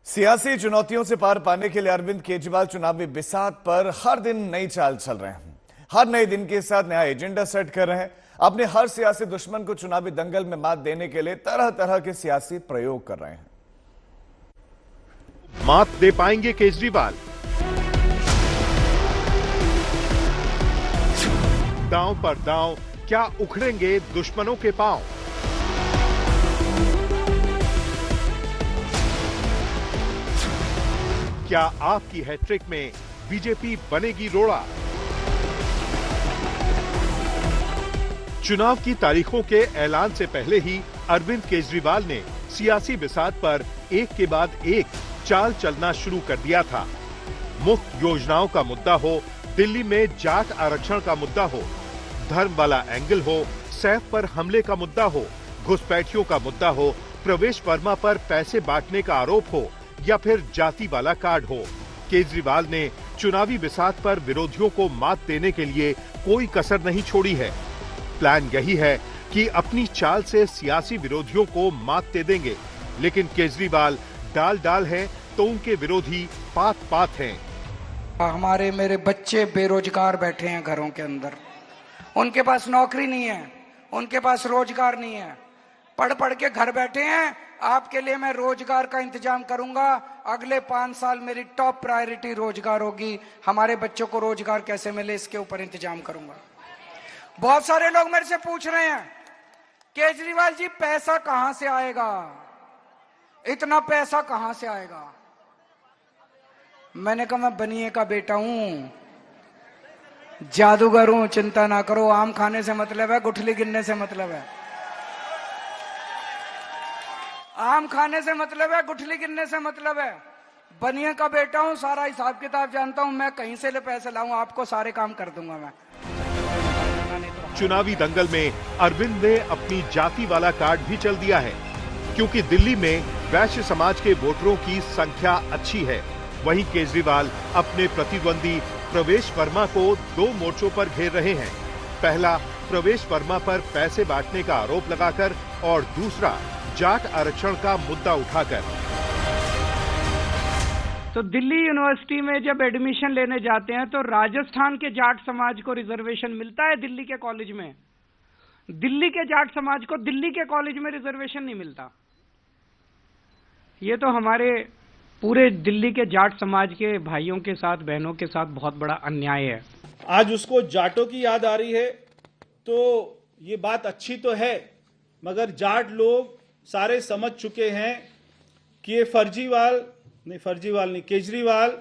सियासी चुनौतियों से पार पाने के लिए अरविंद केजरीवाल चुनावी बिसात पर हर दिन नई चाल चल रहे हैं। हर नए दिन के साथ नया एजेंडा सेट कर रहे हैं। अपने हर सियासी दुश्मन को चुनावी दंगल में मात देने के लिए तरह तरह के सियासी प्रयोग कर रहे हैं। मात दे पाएंगे केजरीवाल? दांव पर दांव क्या उखड़ेंगे दुश्मनों के पांव? क्या आपकी हैट्रिक में बीजेपी बनेगी रोड़ा? चुनाव की तारीखों के ऐलान से पहले ही अरविंद केजरीवाल ने सियासी बिसात पर एक के बाद एक चाल चलना शुरू कर दिया था। मुफ्त योजनाओं का मुद्दा हो, दिल्ली में जाट आरक्षण का मुद्दा हो, धर्म वाला एंगल हो, सैफ पर हमले का मुद्दा हो, घुसपैठियों का मुद्दा हो, प्रवेश वर्मा पर पैसे बांटने का आरोप हो या फिर जाति वाला कार्ड हो, केजरीवाल ने चुनावी बिसात पर विरोधियों को मात देने के लिए कोई कसर नहीं छोड़ी है। प्लान यही है कि अपनी चाल से सियासी विरोधियों को मात दे देंगे, लेकिन केजरीवाल डाल हैं तो उनके विरोधी पात पात हैं। हमारे मेरे बच्चे बेरोजगार बैठे हैं घरों के अंदर, उनके पास नौकरी नहीं है, उनके पास रोजगार नहीं है, पढ़ पढ़ के घर बैठे हैं। आपके लिए मैं रोजगार का इंतजाम करूंगा। अगले 5 साल मेरी टॉप प्रायोरिटी रोजगार होगी। हमारे बच्चों को रोजगार कैसे मिले, इसके ऊपर इंतजाम करूंगा। बहुत सारे लोग मेरे से पूछ रहे हैं, केजरीवाल जी पैसा कहां से आएगा, इतना पैसा कहां से आएगा? मैंने कहा मैं बनिए का बेटा हूं, जादूगर हूं, चिंता ना करो। आम खाने से मतलब है, गुठली गिनने से मतलब है। आम खाने से मतलब है, गुठली गिनने से मतलब है। बनिए का बेटा हूं, सारा हिसाब किताब जानता हूं। मैं कहीं से ले पैसे लाऊं, आपको सारे काम कर दूंगा मैं। चुनावी दंगल में अरविंद ने अपनी जाति वाला कार्ड भी चल दिया है, क्योंकि दिल्ली में वैश्य समाज के वोटरों की संख्या अच्छी है। वहीं केजरीवाल अपने प्रतिद्वंदी प्रवेश वर्मा को 2 मोर्चों पर घेर रहे हैं। पहला, प्रवेश वर्मा पर पैसे बांटने का आरोप लगाकर, और दूसरा, जाट आरक्षण का मुद्दा उठाकर। तो दिल्ली यूनिवर्सिटी में जब एडमिशन लेने जाते हैं तो राजस्थान के जाट समाज को रिजर्वेशन मिलता है दिल्ली के कॉलेज में। दिल्ली के जाट समाज को दिल्ली के कॉलेज में रिजर्वेशन नहीं मिलता। ये तो हमारे पूरे दिल्ली के जाट समाज के भाइयों के साथ, बहनों के साथ बहुत बड़ा अन्याय है। आज उसको जाटों की याद आ रही है, तो ये बात अच्छी तो है, मगर जाट लोग सारे समझ चुके हैं कि ये फर्जीवाल नहीं, केजरीवाल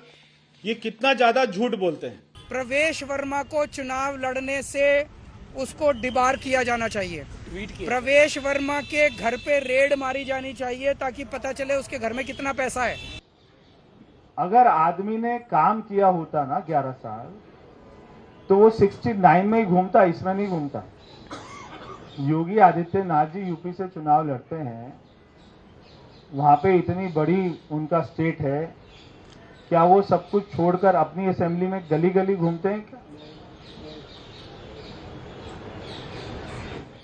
ये कितना ज्यादा झूठ बोलते हैं। प्रवेश वर्मा को चुनाव लड़ने से उसको डिबार किया जाना चाहिए। प्रवेश वर्मा के घर पे रेड मारी जानी चाहिए ताकि पता चले उसके घर में कितना पैसा है। अगर आदमी ने काम किया होता ना 11 साल, तो वो 69 में ही घूमता, इसमें नहीं घूमता। योगी आदित्यनाथ जी यूपी से चुनाव लड़ते हैं, वहां पे इतनी बड़ी उनका स्टेट है, क्या वो सब कुछ छोड़कर अपनी असेंबली में गली गली घूमते हैं क्या?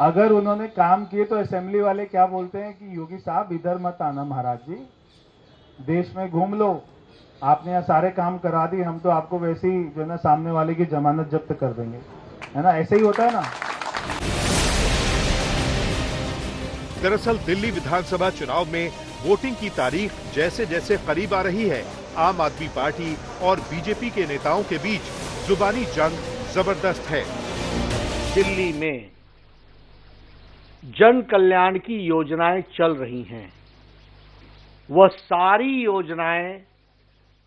अगर उन्होंने काम किए तो असेंबली वाले क्या बोलते हैं कि योगी साहब इधर मत आना महाराज जी, देश में घूम लो, आपने यहाँ सारे काम करा दिए, हम तो आपको वैसे ही जो है ना सामने वाले की जमानत जब्त कर देंगे, है ना? ऐसे ही होता है ना। दरअसल दिल्ली विधानसभा चुनाव में वोटिंग की तारीख जैसे जैसे करीब आ रही है, आम आदमी पार्टी और बीजेपी के नेताओं के बीच जुबानी जंग जबरदस्त है। दिल्ली में जन कल्याण की योजनाएं चल रही हैं, वह सारी योजनाएं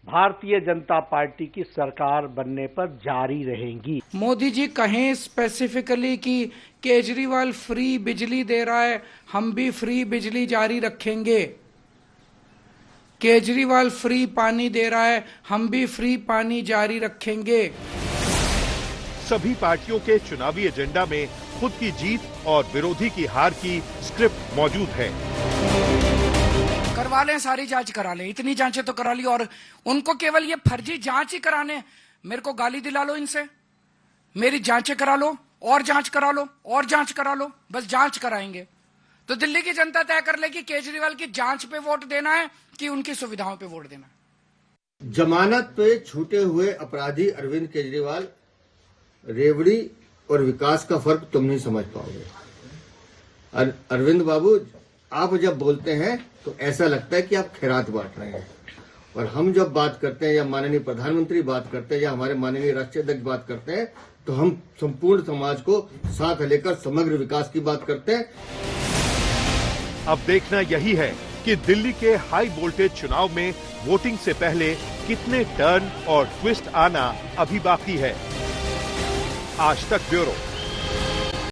भारतीय जनता पार्टी की सरकार बनने पर जारी रहेंगी। मोदी जी कहें स्पेसिफिकली कि केजरीवाल फ्री बिजली दे रहा है, हम भी फ्री बिजली जारी रखेंगे। केजरीवाल फ्री पानी दे रहा है, हम भी फ्री पानी जारी रखेंगे। सभी पार्टियों के चुनावी एजेंडा में खुद की जीत और विरोधी की हार की स्क्रिप्ट मौजूद है। करवा लें, सारी जांच करा लें, इतनी जांचें तो करा ली, और उनको केवल ये फर्जी जांच ही कराने। मेरे को गाली दिला लो इनसे, मेरी जांचें करा लो, और जांच करा लो, और जांच करा लो, बस जांच कराएंगे। तो दिल्ली की जनता तय कर लेगी केजरीवाल की जांच पे वोट देना है कि उनकी सुविधाओं पे वोट देना है। जमानत पे छूटे हुए अपराधी अरविंद केजरीवाल, रेवड़ी और विकास का फर्क तुम नहीं समझ पाओगे। अरविंद बाबू, आप जब बोलते हैं तो ऐसा लगता है कि आप खैरात बांट रहे हैं, और हम जब बात करते हैं या माननीय प्रधानमंत्री बात करते हैं या हमारे माननीय राष्ट्रीय अध्यक्ष बात करते हैं तो हम संपूर्ण समाज को साथ लेकर समग्र विकास की बात करते हैं। अब देखना यही है कि दिल्ली के हाई वोल्टेज चुनाव में वोटिंग से पहले कितने टर्न और ट्विस्ट आना अभी बाकी है। आज तक ब्यूरो।